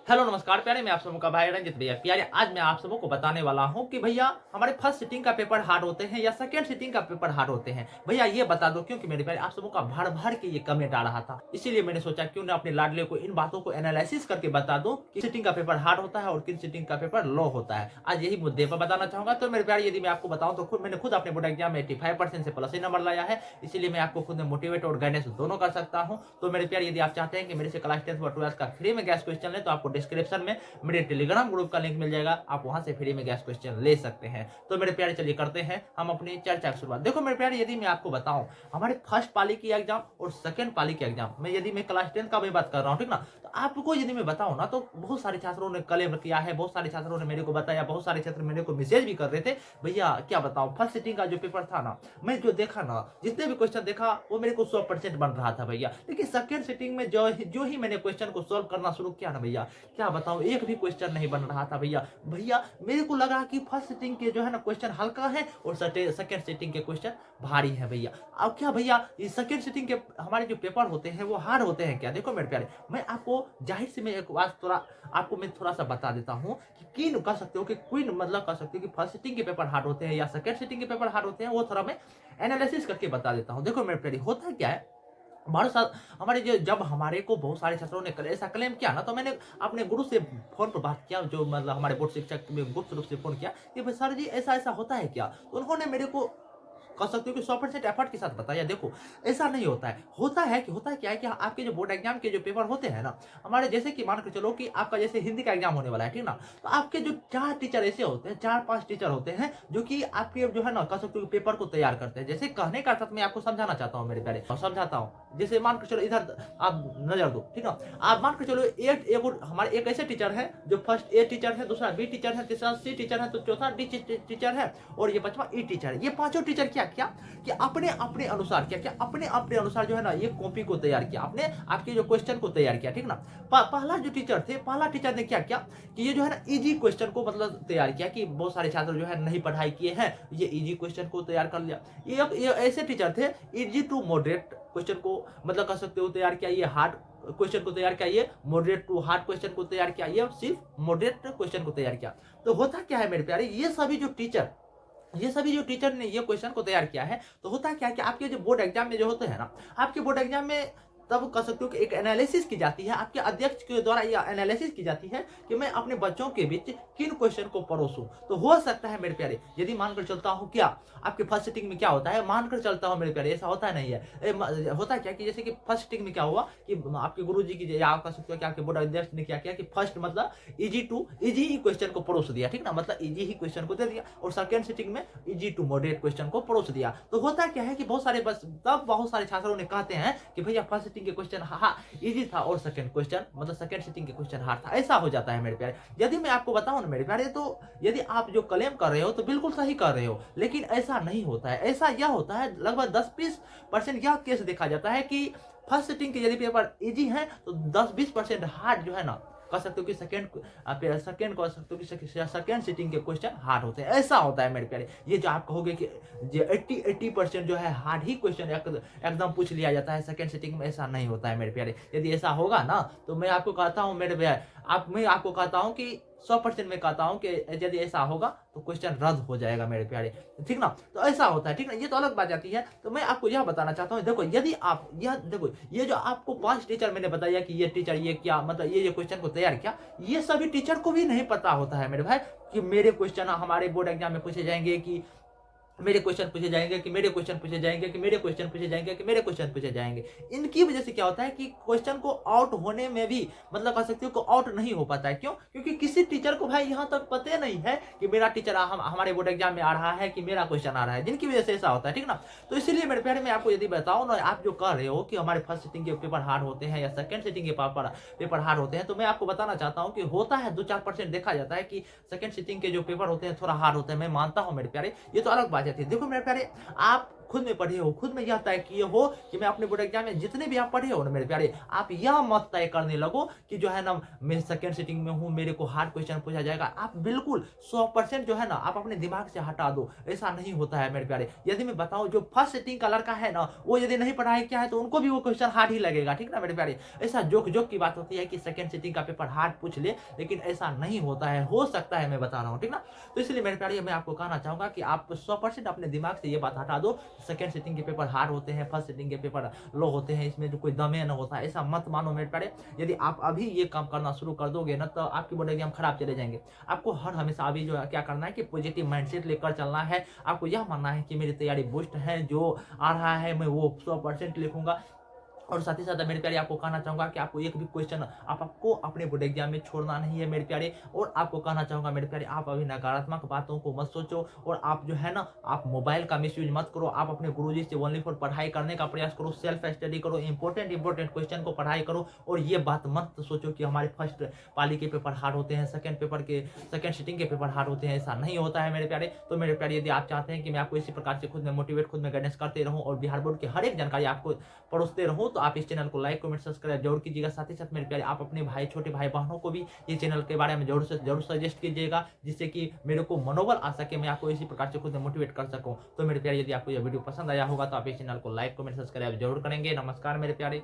Hello नमस्कार प्यारे, मैं आप सबों का भाई रंजित भैया। प्यारे, आज मैं आप सबों को बताने वाला हूं कि भैया हमारे फर्स्ट सिटिंग का पेपर हार्ड होते हैं या सेकंड सिटिंग का पेपर हार्ड होते हैं। भैया ये बता दो, क्योंकि मेरे प्यारे आप सबों का भर भर के ये कमेंट आ रहा था, इसीलिए मैंने सोचा क्यों ना अपने लाडले को इन बातों को एनालिसिस करके बता दूं कि सिटिंग का पेपर हार्ड होता है और किन सिटिंग का पेपर लो होता है। आज यही मुद्दे पर बताना चाहूंगा। तो मेरे प्यारे, यदि मैं आपको बताऊं तो मैंने खुद अपने बोर्ड एग्जाम में 85% से प्लस ही नंबर लाया है, इसीलिए मैं आपको खुद में मोटिवेट और गाइडेंस दोनों कर सकता हूं। तो मेरे प्यारे, यदि आप चाहते हैं कि मेरे से क्लास 10 व 12 का फ्री में गैस क्वेश्चन ले, तो आपको डिस्क्रिप्शन में मेरे टेलीग्राम ग्रुप का लिंक मिल जाएगा, आप वहां से फ्री में गैस क्वेश्चन ले सकते हैं। तो मेरे प्यारे, चलिए करते हैं हम अपनी चर्चा की शुरुआत। देखो मेरे प्यारे, यदि मैं आपको बताऊं हमारे फर्स्ट पाली की एग्जाम और सेकंड पाली की एग्जाम में, यदि मैं क्लास 10 का भी बात कर रहा हूं, ठीक ना, तो आपको यदि मैं बताऊं ना, तो बहुत सारे छात्रों ने क्लेम किया है, बहुत सारे छात्रों ने मेरे को बताया, बहुत सारे छात्र मेरे को मैसेज भी कर रहे थे। भैया क्या बताऊं, फर्स्ट सिटिंग का जो पेपर था ना, मैं जो देखा ना, जितने भी क्वेश्चन देखा वो मेरे को 100% बन रहा था भैया। लेकिन सेकंड सिटिंग में जो ही मैंने क्वेश्चन को सोल्व करना शुरू किया ना भैया, क्या बताऊं, एक भी क्वेश्चन नहीं बन रहा था भैया। भैया मेरे को लगा कि फर्स्ट सिटिंग के जो है ना क्वेश्चन हल्का है और सेकंड सिटिंग के क्वेश्चन भारी है भैया। अब क्या भैया, ये सेकंड सिटिंग के हमारे जो पेपर होते हैं वो हार्ड होते हैं क्या? देखो मेरे प्यारे, मैं आपको जाहिर से मैं एक बात थोड़ा आपको मैं थोड़ा सा बता देता हूँ कि किन कह सकते हो कि क्वीन मतलब कह सकते हो कि फर्स्ट सिटिंग के पेपर हार्ड होते हैं या सेकंड सिटिंग के पेपर हार्ड होते हैं, वो थोड़ा मैं एनालिसिस करके बता देता हूँ। देखो मेरे प्यारे, होता क्या है, हमारे साथ हमारे जो जब हमारे को बहुत सारे छात्रों ने ऐसा क्लेम किया ना, तो मैंने अपने गुरु से फोन पर बात किया, जो मतलब हमारे बोर्ड शिक्षक में गुप्त रूप से फोन किया कि भाई सर जी ऐसा ऐसा होता है क्या? तो उन्होंने मेरे को कह सकते हो कि 100% एफर्ट के साथ बताया। देखो ऐसा नहीं होता है, होता है क्या है कि आपके जो बोर्ड एग्जाम के जो पेपर होते हैं ना, हमारे जैसे कि मान के चलो कि आपका जैसे हिंदी का एग्जाम होने वाला है, ठीक ना, तो आपके जो 4 टीचर ऐसे होते हैं, 4-5 टीचर होते हैं जो कि आपके जो है ना कह सकते हो पेपर को तैयार करते हैं। जैसे कहने का अर्थ मैं आपको समझाना चाहता हूँ मेरे प्यारे, और समझाता हूँ। जैसे मान के चलो इधर आप नजर दो, ठीक ना, आप मान के चलो एक हमारे एक ऐसे टीचर है जो फर्स्ट ए टीचर है, दूसरा बी टीचर है, तीसरा सी टीचर है, तो चौथा डी टीचर है और ये पांचवा ई टीचर है। ये पांचों टीचर क्या क्या कि अपने अपने अनुसार अपने अपने अनुसार जो है ना ये कॉपी को तैयार किया, अपने आपके जो क्वेश्चन को तैयार किया, ठीक ना। पहला जो टीचर थे, पहला टीचर ने क्या किया कि ये जो है ना इजी क्वेश्चन को मतलब तैयार किया, कि बहुत सारे छात्र जो है नहीं पढ़ाई किए हैं, ये इजी क्वेश्चन को तैयार कर लिया। ये ऐसे टीचर थे, इजी टू मॉडरेट क्वेश्चन को मतलब कह सकते हो तैयार किया, ये हार्ड क्वेश्चन को तैयार किया, ये मॉडरेट टू हार्ड क्वेश्चन को तैयार किया, ये सिर्फ मॉडरेट क्वेश्चन को तैयार किया। तो होता क्या है मेरे प्यारे, ये सभी जो टीचर ने ये क्वेश्चन को तैयार किया है, तो होता क्या है कि आपके जो बोर्ड एग्जाम में जो होते हैं ना, आपके बोर्ड एग्जाम में तब कह सकते हो कि एक एनालिसिस की जाती है, आपके अध्यक्ष के द्वारा यह एनालिसिस की जाती है कि मैं अपने बच्चों के बीच किन क्वेश्चन को परोसूं। तो हो सकता है मेरे प्यारे, यदि मानकर चलता हूं, क्या आपके फर्स्ट सिटिंग में क्या होता है, मानकर चलता हूं मेरे प्यारे, ऐसा होता नहीं है। होता क्या कि जैसे कि फर्स्ट सिटिंग में क्या हुआ कि आपके गुरु जी की, या आप कह सकते हो कि आपके बोर्ड अध्यक्ष ने क्या किया कि फर्स्ट मतलब इजी ही क्वेश्चन को परोस दिया, ठीक ना, मतलब इजी ही क्वेश्चन को दे दिया, और सेकंड सिटिंग में इजी टू मॉडरेट क्वेश्चन को परोस दिया। तो होता क्या है कि बहुत सारे छात्रों ने कहते हैं कि भैया फर्स्ट सिटिंग के क्वेश्चन इजी था और सेकंड क्वेश्चन मतलब सेकंड सिटिंग के क्वेश्चन हार्ड था। ऐसा हो जाता है मेरे प्यारे। यदि मैं आपको बताऊं ना मेरे प्यारे, तो यदि आप जो क्लेम कर रहे हो तो बिल्कुल सही कर रहे हो, लेकिन ऐसा नहीं होता है। ऐसा यह होता है, लगभग 10-20% यह केस देखा जाता है कि फर्स्ट सिटिंग के यदि पेपर इजी है तो 10-20% हार्ड जो है ना, कह सकते हो कि सेकंड सिटिंग के क्वेश्चन हार्ड होते हैं। ऐसा होता है मेरे प्यारे। ये जो आप कहोगे कि जो 80% जो है हार्ड ही क्वेश्चन एकदम पूछ लिया जाता है सेकंड सिटिंग में, ऐसा नहीं होता है मेरे प्यारे। यदि ऐसा होगा ना, तो मैं आपको कहता हूँ मेरे प्यारे, मैं आपको कहता हूँ कि 100% में कहता हूँ कि यदि ऐसा होगा तो क्वेश्चन रद्द हो जाएगा मेरे प्यारे, ठीक ना। तो ऐसा होता है, ठीक ना, ये तो अलग बात जाती है। तो मैं आपको यह बताना चाहता हूँ, देखो यदि आप यह देखो, ये जो आपको 5 टीचर मैंने बताया कि ये टीचर ये क्या मतलब ये क्वेश्चन को तैयार किया, ये सभी टीचर को भी नहीं पता होता है मेरे भाई कि मेरे क्वेश्चन हमारे बोर्ड एग्जाम में पूछे जाएंगे, कि मेरे क्वेश्चन पूछे जाएंगे, कि मेरे क्वेश्चन पूछे जाएंगे, कि मेरे क्वेश्चन पूछे जाएंगे, कि मेरे क्वेश्चन पूछे जाएंगे। इनकी वजह से क्या होता है कि क्वेश्चन को आउट होने में भी मतलब कह सकते हो को आउट नहीं हो पाता है। क्यों? क्योंकि किसी टीचर को भाई यहाँ तक पता नहीं है कि मेरा टीचर हमारे बोर्ड एग्जाम में आ रहा है, कि मेरा क्वेश्चन आ रहा है, जिनकी वजह से ऐसा होता है, ठीक ना। तो इसीलिए मेरे प्यारे में आपको यदि बताओ ना, आप जो कह रहे हो कि हमारे फर्स्ट सिटिंग के पेपर हार्ड होते हैं या सेकंड सिटिंग के पेपर हार्ड होते हैं, तो मैं आपको बताना चाहता हूँ कि होता है 2-4% देखा जाता है कि सेकंड सिटिंग के जो पेपर होते हैं थोड़ा हार्ड होते हैं। मैं मानता हूँ मेरे प्यारे, ये तो अलग बात जाती है। देखो मेरे प्यारे, आप खुद में पढ़े हो, खुद में यह तय किए हो कि मैं अपने बोर्ड एग्जाम में जितने भी आप पढ़े हो ना मेरे प्यारे, आप यह मत तय करने लगो कि जो है ना मैं सेकंड सिटिंग में हूँ, मेरे को हार्ड क्वेश्चन पूछा जाएगा। आप बिल्कुल 100% जो है ना आप अपने दिमाग से हटा दो, ऐसा नहीं होता है मेरे प्यारे। यदि मैं बताऊँ जो फर्स्ट सिटिंग का लड़का है ना, वो यदि नहीं पढ़ाई किया है तो उनको भी वो क्वेश्चन हार्ड ही लगेगा, ठीक ना मेरे प्यारे। ऐसा जोक-जोक की बात होती है कि सेकंड सिटिंग का पेपर हार्ड पूछ ले, लेकिन ऐसा नहीं होता है, हो सकता है मैं बता रहा हूँ, ठीक ना। तो इसलिए मेरे प्यारे मैं आपको कहना चाहूँगा कि आप 100% अपने दिमाग से ये बात हटा दो, सेकंड सिटिंग के पेपर हार्ड होते हैं, फर्स्ट सिटिंग के पेपर लो होते हैं, इसमें जो कोई दमे ना होता है, ऐसा मत मानो मेरे प्यारे। यदि आप अभी ये काम करना शुरू कर दोगे ना, तो आपके बोर्ड एग्जाम खराब चले जाएँगे। आपको हर हमेशा अभी जो है क्या करना है कि पॉजिटिव माइंडसेट लेकर चलना है। आपको यह मानना है कि मेरी तैयारी बूस्ट है, जो आ रहा है मैं वो 100% लिखूँगा। और साथ ही साथ मेरे प्यारे आपको कहना चाहूँगा कि आपको एक भी क्वेश्चन आपको अपने बोर्ड एग्जाम में छोड़ना नहीं है मेरे प्यारे। और आपको कहना चाहूँगा मेरे प्यारे, आप अभी नकारात्मक बातों को मत सोचो और आप जो है ना आप मोबाइल का मिसयूज मत करो। आप अपने गुरुजी से ओनली फॉर पढ़ाई करने का प्रयास करो, सेल्फ स्टडी करो, इंपॉर्टेंट क्वेश्चन को पढ़ाई करो। और ये बात मत सोचो कि हमारे फर्स्ट पाली के पेपर हार्ड होते हैं, सेकंड सिटिंग के पेपर हार्ड होते हैं, ऐसा नहीं होता है मेरे प्यारे। तो मेरे प्यारे यदि आप चाहते हैं कि मैं आपको इसी प्रकार से खुद में मोटिवेट, खुद में गाइडेंस करते रहूँ और बिहार बोर्ड की हर एक जानकारी आपको परोसते रहूँ, तो आप इस चैनल को लाइक, कमेंट, सब्सक्राइब जरूर कीजिएगा। साथ ही साथ मेरे प्यारे आप अपने भाई, छोटे भाई बहनों को भी ये चैनल के बारे में जरूर से जरूर सजेस्ट कीजिएगा, जिससे कि मेरे को मनोबल आ सके, मैं आपको इसी प्रकार से खुद मोटिवेट कर सकूं। तो मेरे प्यारे यदि आपको यह वीडियो पसंद आया होगा तो आप इस चैनल को लाइक, कमेंट, सब्सक्राइब जरूर करेंगे। नमस्कार मेरे प्यारे।